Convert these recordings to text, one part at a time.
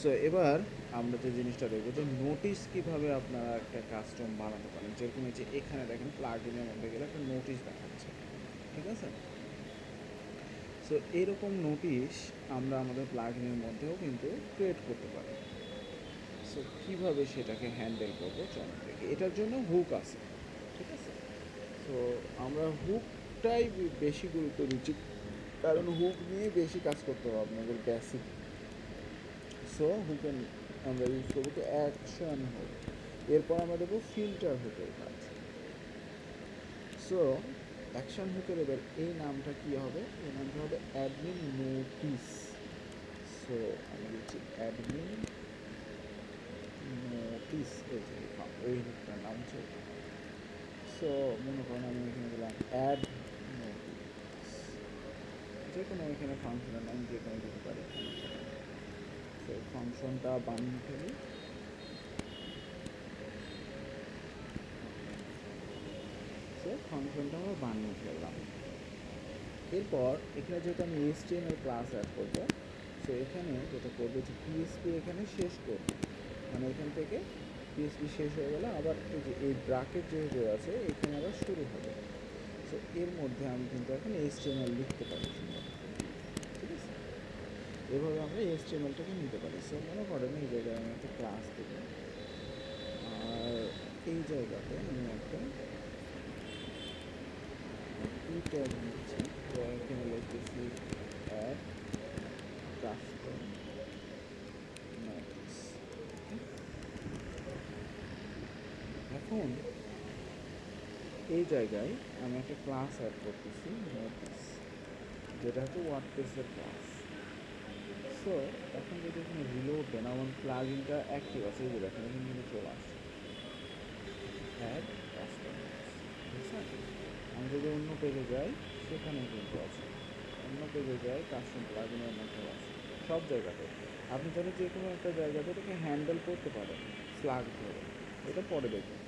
So এবার আমরা যে জিনিসটা দেখবো যে নোটিশ কীভাবে আপনারা একটা কাস্টম বানাতে পারেন, যেরকম এই যে এখানে দেখেন প্লাগইনের মধ্যে গেলে একটা নোটিশ দেখাচ্ছে, ঠিক আছে? সো এরকম নোটিশ আমরা আমাদের প্লাগইনের মধ্যেও কিন্তু ক্রিয়েট করতে পারি। সো কীভাবে সেটাকে হ্যান্ডেল করবো চলুন দেখি। এটার জন্য হুক আছে, ঠিক আছে? সো আমরা হুকটাই বেশি গুরুত্ব দিচ্ছি, কারণ হুক নিয়ে বেশি কাজ করতে হবে আপনাদের বেসিক। সো হুকে আমরা ইউজ করবো তো অ্যাকশন হুক। এরপর আমরা দেবো ফিল্টার হুকের কাজ। সো অ্যাকশন হুকের এবার এই নামটা কী হবে? এই নামটা হবে অ্যাডমিন নোটিস। সো আমি দিচ্ছি অ্যাডমিন নোটিস, এই যে ওই হুকটার নাম হচ্ছে। সো মনে করেন আমি এখানে দিলাম অ্যাড নোটিস, যে কোনো এখানে ফাংশনের নাম যে কোনো দিতে পারে। সো ফাংশনটা বানিয়ে ফেলি। সো ফাংশনটা আমরা বানিয়ে ফেললাম। এরপর এখানে যেহেতু আমি HTML ক্লাস অ্যাড করবো, সো এখানে যেটা করবো যে পিএসপি এখানে শেষ করবো, মানে এখান থেকে পিএসপি শেষ হয়ে গেলে আবার এই যে এই ব্র্যাকেট যেহেতু আছে এখানে আবার শুরু হবে। সো এর মধ্যে আমি কিন্তু এখন HTML লিখতে পারি, ঠিক আছে? এভাবে আমরা HTMLটাকে নিতে পারি। সো মনে করেন এই জায়গায় আমি একটা ক্লাস দেবো, আর এই জায়গাতে আমি একটা ট্যাগ নিচ্ছি, তো এখানে লিখতেছি অ্যাড কাস্টম নোটিস। এখন এই জায়গায় আমি একটা ক্লাস অ্যাড করতেছি নোটিস, যেটা হচ্ছে ওয়ার্ডপ্রেসের ক্লাস। সো এখন যদি এখানে রিলোড দেন আমার প্লাগইনটা অ্যাক্টিভ আছে, এই যে দেখেন এখানে কিন্তু চলে আসছে অ্যাড কাস্টম নোটিস, ঠিক আছে? আমি যদি অন্য পেজে যাই সেখানেও কিন্তু আছে, অন্য পেজে যাই কাস্টম প্লাগইনের মধ্যেও আছে, সব জায়গাতে আপনি চাইলে যে কোনো একটা জায়গাতে এটাকে হ্যান্ডেল করতে পারেন স্লাগ ধরে, এটা পরে দেখুন।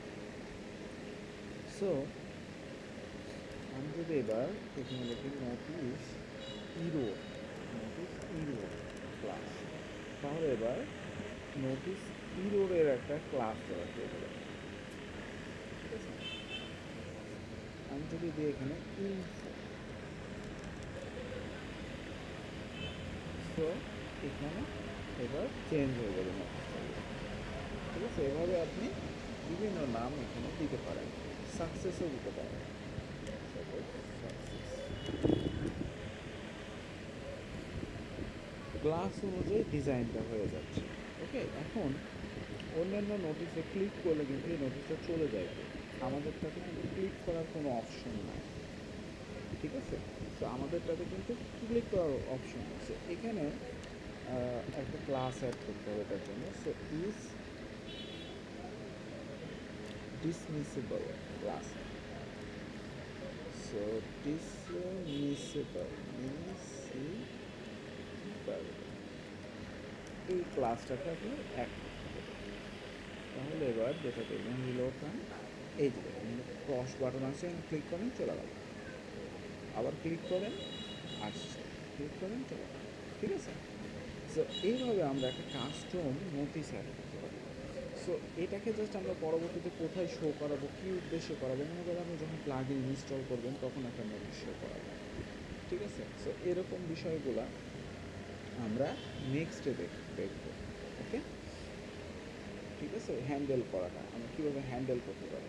সো আমি যদি এবার এখানে লিখি notice error, notice error class, তাহলে এবার নোটিস ইরোরের একটা ক্লাস দেওয়া হয়ে যাবে, ঠিক আছে? আমি যদি দিই এখানে ইনফো, সো এখানে এবার চেঞ্জ হয়ে যাবে নোটিসটা, ঠিক আছে? এভাবে আপনি বিভিন্ন নাম এখানে দিতে পারেন, সাকসেসও দিতে পারেন। ক্লাস অনুযায়ী ডিজাইনটা হয়ে যাচ্ছে। ওকে, এখন অন্যান্য নোটিসে ক্লিক করলে কিন্তু এই নোটিসটা চলে যায়, আমাদেরটাতে কিন্তু ক্লিক করার কোনো অপশন নাই, ঠিক আছে? তো আমাদেরটাতে কিন্তু ক্লিক করার অপশন আছে। এখানে একটা ক্লাস অ্যাড করতে হবে এটার জন্য। সো ইজ ডিসমিসেবল ক্লাস, সো ডিসমিসেবল এই ক্লাসটাকে আপনি অ্যাড করতে হবে। তাহলে এবার যেটা দেখবেন রিলোড টাইম, এই যে দেখুন ক্রস বাটন আছে, ক্লিক করেন চলে গেল, আবার ক্লিক করেন আসছে, ক্লিক করেন চলে গেল, ঠিক আছে? সো এইভাবে আমরা একটা কাস্টম নোটিস অ্যাড করতে পারি। সো এটাকে জাস্ট আমরা পরবর্তীতে কোথায় শো করাবো, কী উদ্দেশ্যে করাবো, মনে করেন আপনি যখন প্লাগইন ইনস্টল করবেন তখন একটা নোটিস শো করাবেন, ঠিক আছে? সো এরকম বিষয়গুলো আমরা নেক্সটে দেখবো। ওকে, ঠিক আছে? হ্যান্ডেল করাটা আমরা কীভাবে হ্যান্ডেল করতে পারি।